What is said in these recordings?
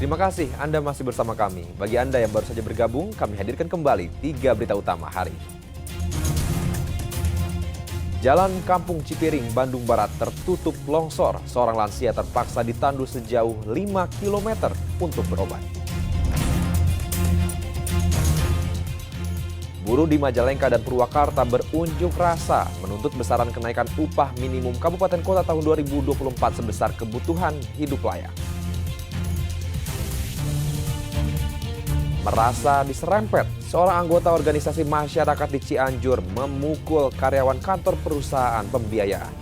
Terima kasih Anda masih bersama kami. Bagi Anda yang baru saja bergabung, kami hadirkan kembali 3 berita utama hari ini. Jalan Kampung Cipiring, Bandung Barat tertutup longsor. Seorang lansia terpaksa ditandu sejauh 5 km untuk berobat. Buruh di Majalengka dan Purwakarta berunjuk rasa menuntut besaran kenaikan upah minimum kabupaten kota tahun 2024 sebesar kebutuhan hidup layak. Merasa diserempet, seorang anggota organisasi masyarakat di Cianjur memukul karyawan kantor perusahaan pembiayaan.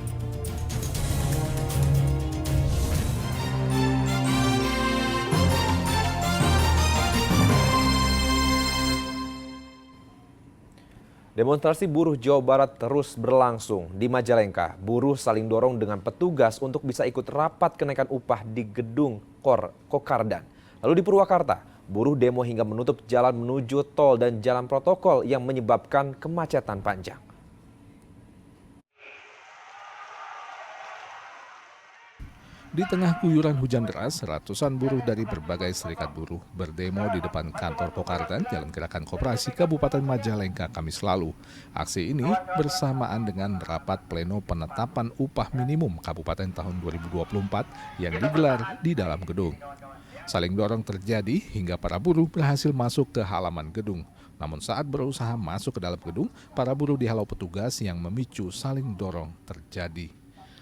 Demonstrasi buruh Jawa Barat terus berlangsung. Di Majalengka, buruh saling dorong dengan petugas untuk bisa ikut rapat kenaikan upah di gedung Kokardan. Lalu di Purwakarta, buruh demo hingga menutup jalan menuju tol dan jalan protokol yang menyebabkan kemacetan panjang. Di tengah guyuran hujan deras, ratusan buruh dari berbagai serikat buruh berdemo di depan kantor Kokardan, Jalan Gerakan Koperasi Kabupaten Majalengka Kamis lalu. Aksi ini bersamaan dengan rapat pleno penetapan upah minimum Kabupaten tahun 2024 yang digelar di dalam gedung. Saling dorong terjadi hingga para buruh berhasil masuk ke halaman gedung. Namun saat berusaha masuk ke dalam gedung, para buruh dihalau petugas yang memicu saling dorong terjadi.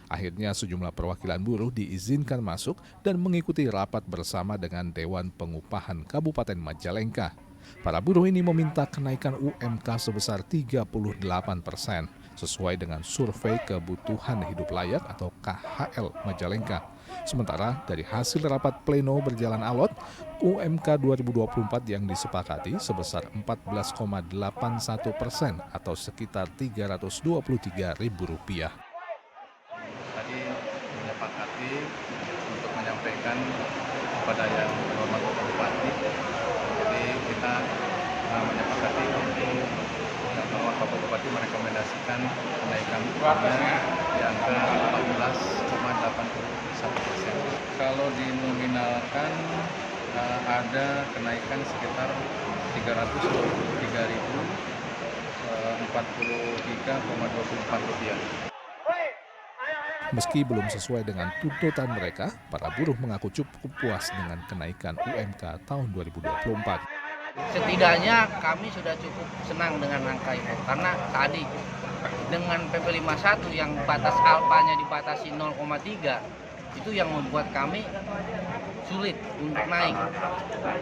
Akhirnya sejumlah perwakilan buruh diizinkan masuk dan mengikuti rapat bersama dengan Dewan Pengupahan Kabupaten Majalengka. Para buruh ini meminta kenaikan UMK sebesar 38% sesuai dengan Survei Kebutuhan Hidup Layak atau KHL Majalengka. Sementara dari hasil rapat pleno berjalan alot, UMK 2024 yang disepakati sebesar 14,81% atau sekitar Rp323.000. Tadi menyepakati untuk menyampaikan kepada yang hormat Bapak Bupati. Jadi kita menyepakati untuk yang hormat Bapak Bupati merekomendasikan kenaikan upahnya di angka 14,81%. Kalau dinominalkan ada kenaikan sekitar Rp343,24. Meski belum sesuai dengan tuntutan mereka, para buruh mengaku cukup puas dengan kenaikan UMK tahun 2024. Setidaknya kami sudah cukup senang dengan angka itu, karena tadi dengan PP 51 yang batas alfanya dibatasi 0,3, itu yang membuat kami sulit untuk naik.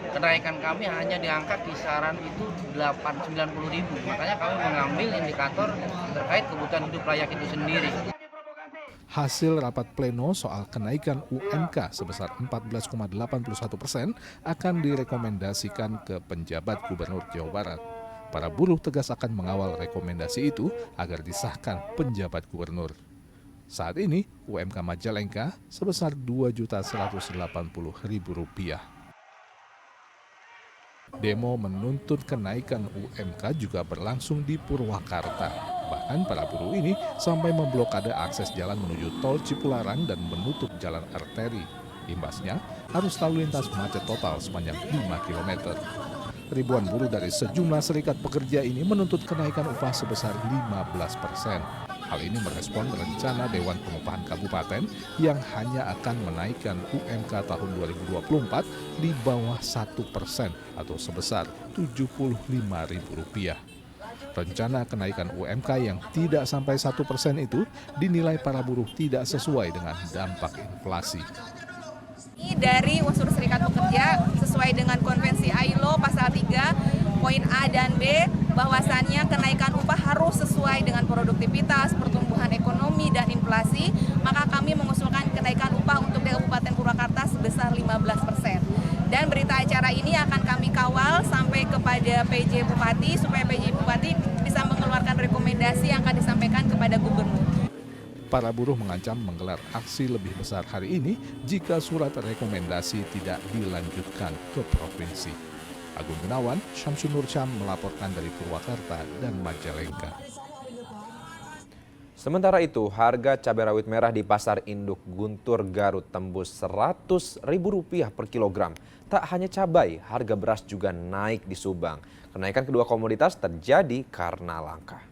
Kenaikan kami hanya di angka kisaran itu 90.000. Makanya kami mengambil indikator terkait kebutuhan hidup layak itu sendiri. Hasil rapat pleno soal kenaikan UMK sebesar 14,81% akan direkomendasikan ke penjabat Gubernur Jawa Barat. Para buruh tegas akan mengawal rekomendasi itu agar disahkan penjabat gubernur. Saat ini UMK Majalengka sebesar Rp2.180.000. Demo menuntut kenaikan UMK juga berlangsung di Purwakarta. Bahkan para buruh ini sampai memblokade akses jalan menuju tol Cipularang dan menutup jalan arteri. Imbasnya, arus lalu lintas macet total sepanjang 5 km. Ribuan buruh dari sejumlah serikat pekerja ini menuntut kenaikan upah sebesar 15%. Hal ini merespon rencana Dewan Pengupahan Kabupaten yang hanya akan menaikkan UMK tahun 2024 di bawah 1% atau sebesar Rp75.000. Rencana kenaikan UMK yang tidak sampai 1% itu dinilai para buruh tidak sesuai dengan dampak inflasi. Dari unsur serikat pekerja sesuai dengan konvensi ILO pasal 3 poin A dan B bahwasannya kenaikan upah harus sesuai dengan produktivitas, pertumbuhan ekonomi dan inflasi, maka kami mengusulkan kenaikan upah untuk di Kabupaten Purwakarta sebesar 15%. Dan berita acara ini akan kami kawal sampai kepada PJ Bupati supaya PJ Bupati bisa mengeluarkan rekomendasi yang akan disampaikan kepada Gubernur. Para buruh mengancam menggelar aksi lebih besar hari ini jika surat rekomendasi tidak dilanjutkan ke provinsi. Agung Gunawan, Syamsun Nur Syam melaporkan dari Purwakarta dan Majalengka. Sementara itu, harga cabai rawit merah di pasar induk Guntur Garut tembus Rp100.000 per kilogram. Tak hanya cabai, harga beras juga naik di Subang. Kenaikan kedua komoditas terjadi karena langka.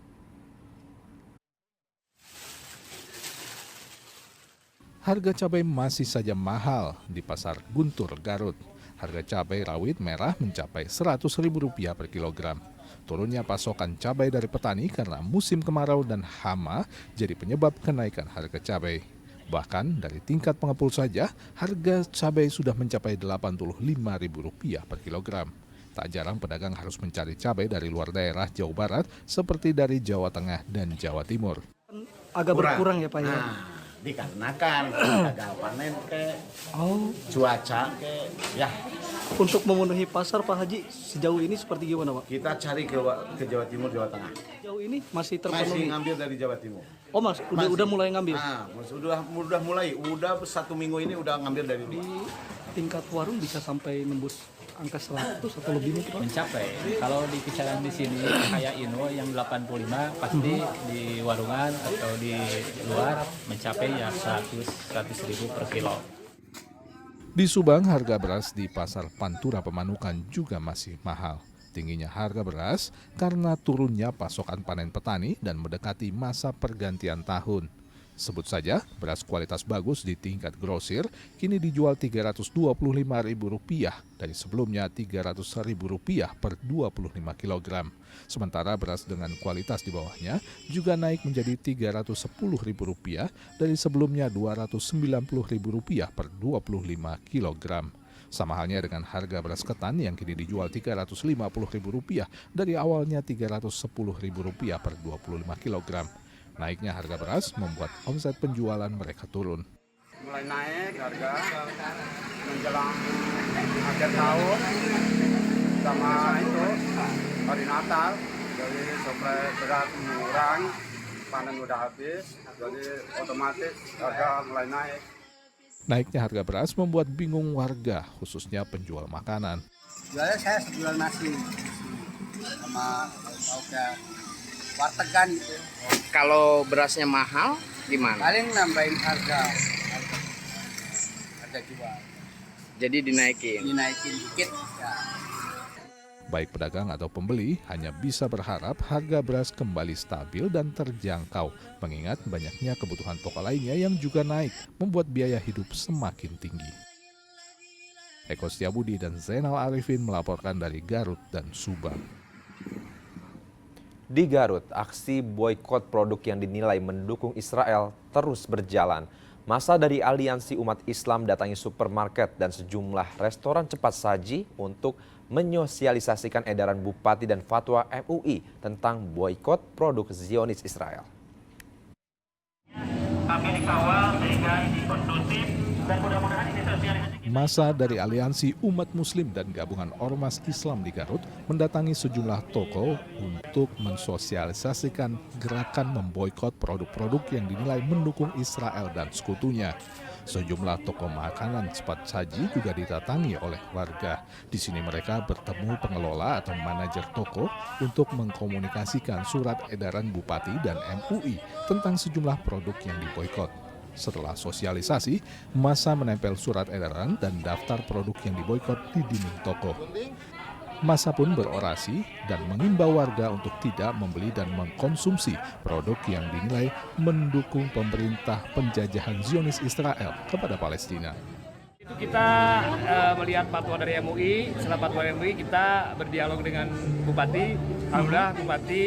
Harga cabai masih saja mahal di pasar Guntur Garut. Harga cabai rawit merah mencapai Rp100.000 per kilogram. Turunnya pasokan cabai dari petani karena musim kemarau dan hama jadi penyebab kenaikan harga cabai. Bahkan dari tingkat pengepul saja, harga cabai sudah mencapai Rp85.000 per kilogram. Tak jarang pedagang harus mencari cabai dari luar daerah Jawa Barat seperti dari Jawa Tengah dan Jawa Timur. Agak berkurang ya Pak ya? Dikarenakan gagal panen ke cuaca ke ya. Untuk memenuhi pasar Pak Haji sejauh ini seperti gimana Pak? Kita cari ke Jawa Timur, Jawa Tengah. Sejauh ini masih Masih terpenuhi? ngambil dari Jawa Timur. Oh Mas, udah mulai ngambil? Udah mulai, udah 1 minggu ini udah ngambil dari Di tingkat warung bisa sampai nembus angka 100 atau lebih mungkin Pak? Mencapai. Kalau di kisaran di sini kayak Ino yang 85 pasti di warungan atau di luar mencapai ya 100.000 per kilo. Di Subang, harga beras di pasar Pantura Pemanukan juga masih mahal. Tingginya harga beras karena turunnya pasokan panen petani dan mendekati masa pergantian tahun. Sebut saja, beras kualitas bagus di tingkat grosir kini dijual Rp325.000 dari sebelumnya Rp300.000 per 25 kg. Sementara beras dengan kualitas di bawahnya juga naik menjadi Rp310.000 dari sebelumnya Rp290.000 per 25 kg. Sama halnya dengan harga beras ketan yang kini dijual Rp350.000 dari awalnya Rp310.000 per 25 kg. Naiknya harga beras membuat omset penjualan mereka turun. Mulai naik harga menjelang akhir tahun sama itu hari Natal, jadi suplai beras mengurangi, panen udah habis, jadi otomatis harga mulai naik. Naiknya harga beras membuat bingung warga, khususnya penjual makanan. Jualnya saya sebulan nasi sama kayak wartegan gitu. Kalau berasnya mahal, gimana? Paling nambahin harga jual, Jadi dinaikin. dikit ya. Baik pedagang atau pembeli hanya bisa berharap harga beras kembali stabil dan terjangkau, mengingat banyaknya kebutuhan pokok lainnya yang juga naik, membuat biaya hidup semakin tinggi. Eko Setiabudi dan Zainal Arifin melaporkan dari Garut dan Subang. Di Garut, aksi boikot produk yang dinilai mendukung Israel terus berjalan. Massa dari Aliansi Umat Islam datangi supermarket dan sejumlah restoran cepat saji untuk menyosialisasikan edaran Bupati dan fatwa MUI tentang boikot produk Zionis Israel. Kami dikawal sehingga ini kondusif dan mudah-mudahan ini sosialisasi. Massa dari Aliansi Umat Muslim dan Gabungan Ormas Islam di Garut mendatangi sejumlah toko untuk mensosialisasikan gerakan memboikot produk-produk yang dinilai mendukung Israel dan sekutunya. Sejumlah toko makanan cepat saji juga didatangi oleh warga. Di sini mereka bertemu pengelola atau manajer toko untuk mengkomunikasikan surat edaran Bupati dan MUI tentang sejumlah produk yang diboikot. Setelah sosialisasi, massa menempel surat edaran dan daftar produk yang diboikot di dinding toko. Massa pun berorasi dan mengimbau warga untuk tidak membeli dan mengkonsumsi produk yang dinilai mendukung pemerintah penjajahan Zionis Israel kepada Palestina. Itu kita melihat fatwa dari MUI, setelah fatwa MUI kita berdialog dengan Bupati. Alhamdulillah Bupati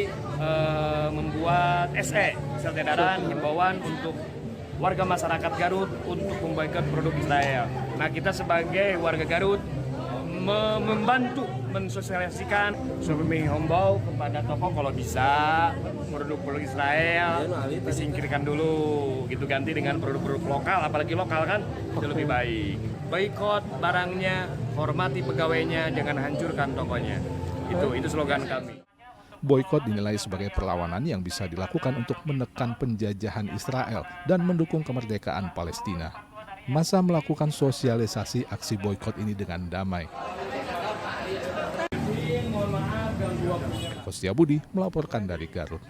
membuat SE, surat edaran himbauan untuk warga masyarakat Garut untuk memboikot produk Israel. Nah, kita sebagai warga Garut membantu mensosialisasikan, menghimbau kepada toko kalau bisa produk-produk Israel disingkirkan dulu, gitu, ganti dengan produk-produk lokal, apalagi lokal kan itu lebih baik. Boikot barangnya, hormati pegawainya, jangan hancurkan tokonya. Itu slogan kami. Boikot dinilai sebagai perlawanan yang bisa dilakukan untuk menekan penjajahan Israel dan mendukung kemerdekaan Palestina. Massa melakukan sosialisasi aksi boikot ini dengan damai. Eko Setiabudi melaporkan dari Garut.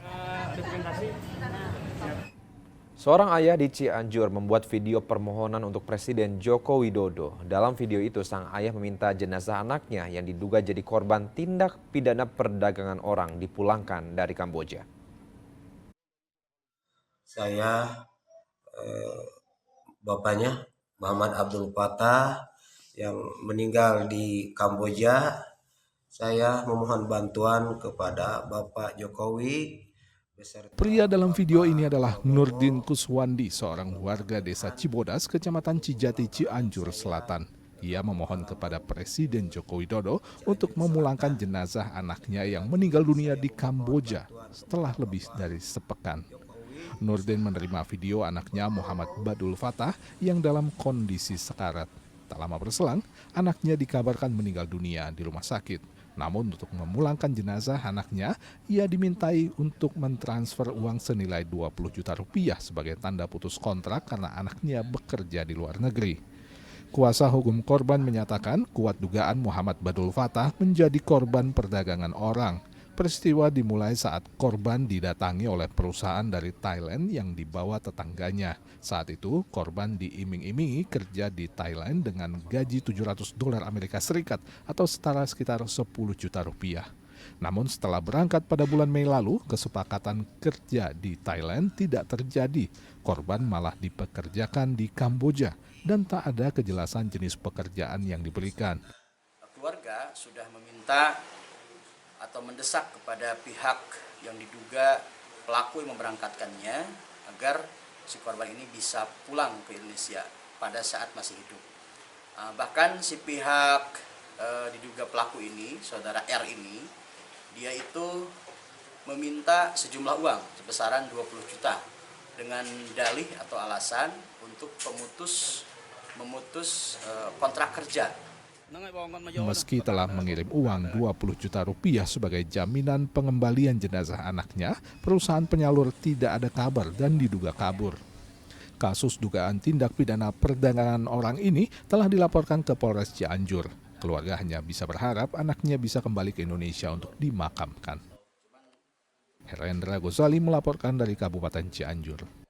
Seorang ayah di Cianjur membuat video permohonan untuk Presiden Joko Widodo. Dalam video itu, sang ayah meminta jenazah anaknya yang diduga jadi korban tindak pidana perdagangan orang dipulangkan dari Kamboja. Saya bapaknya Muhammad Abdul Fattah yang meninggal di Kamboja. Saya memohon bantuan kepada Bapak Jokowi. Pria dalam video ini adalah Nurdin Kuswandi, seorang warga desa Cibodas, Kecamatan Cijati, Cianjur Selatan. Ia memohon kepada Presiden Joko Widodo untuk memulangkan jenazah anaknya yang meninggal dunia di Kamboja setelah lebih dari sepekan. Nurdin menerima video anaknya Muhammad Badul Fattah yang dalam kondisi sekarat. Tak lama berselang, anaknya dikabarkan meninggal dunia di rumah sakit. Namun untuk memulangkan jenazah anaknya, ia dimintai untuk mentransfer uang senilai 20 juta rupiah sebagai tanda putus kontrak karena anaknya bekerja di luar negeri. Kuasa hukum korban menyatakan kuat dugaan Muhammad Badul Fattah menjadi korban perdagangan orang. Peristiwa dimulai saat korban didatangi oleh perusahaan dari Thailand yang dibawa tetangganya. Saat itu, korban diiming-imingi kerja di Thailand dengan gaji $700 Amerika Serikat atau setara sekitar 10 juta rupiah. Namun setelah berangkat pada bulan Mei lalu, kesepakatan kerja di Thailand tidak terjadi. Korban malah dipekerjakan di Kamboja dan tak ada kejelasan jenis pekerjaan yang diberikan. Keluarga sudah meminta atau mendesak kepada pihak yang diduga pelaku yang memberangkatkannya agar si korban ini bisa pulang ke Indonesia pada saat masih hidup. Bahkan si pihak diduga pelaku ini, saudara R ini, dia itu meminta sejumlah uang sebesaran 20 juta dengan dalih atau alasan untuk memutus kontrak kerja. Meski telah mengirim uang 20 juta rupiah sebagai jaminan pengembalian jenazah anaknya, perusahaan penyalur tidak ada kabar dan diduga kabur. Kasus dugaan tindak pidana perdagangan orang ini telah dilaporkan ke Polres Cianjur. Keluarga hanya bisa berharap anaknya bisa kembali ke Indonesia untuk dimakamkan. Herendra Gozali melaporkan dari Kabupaten Cianjur.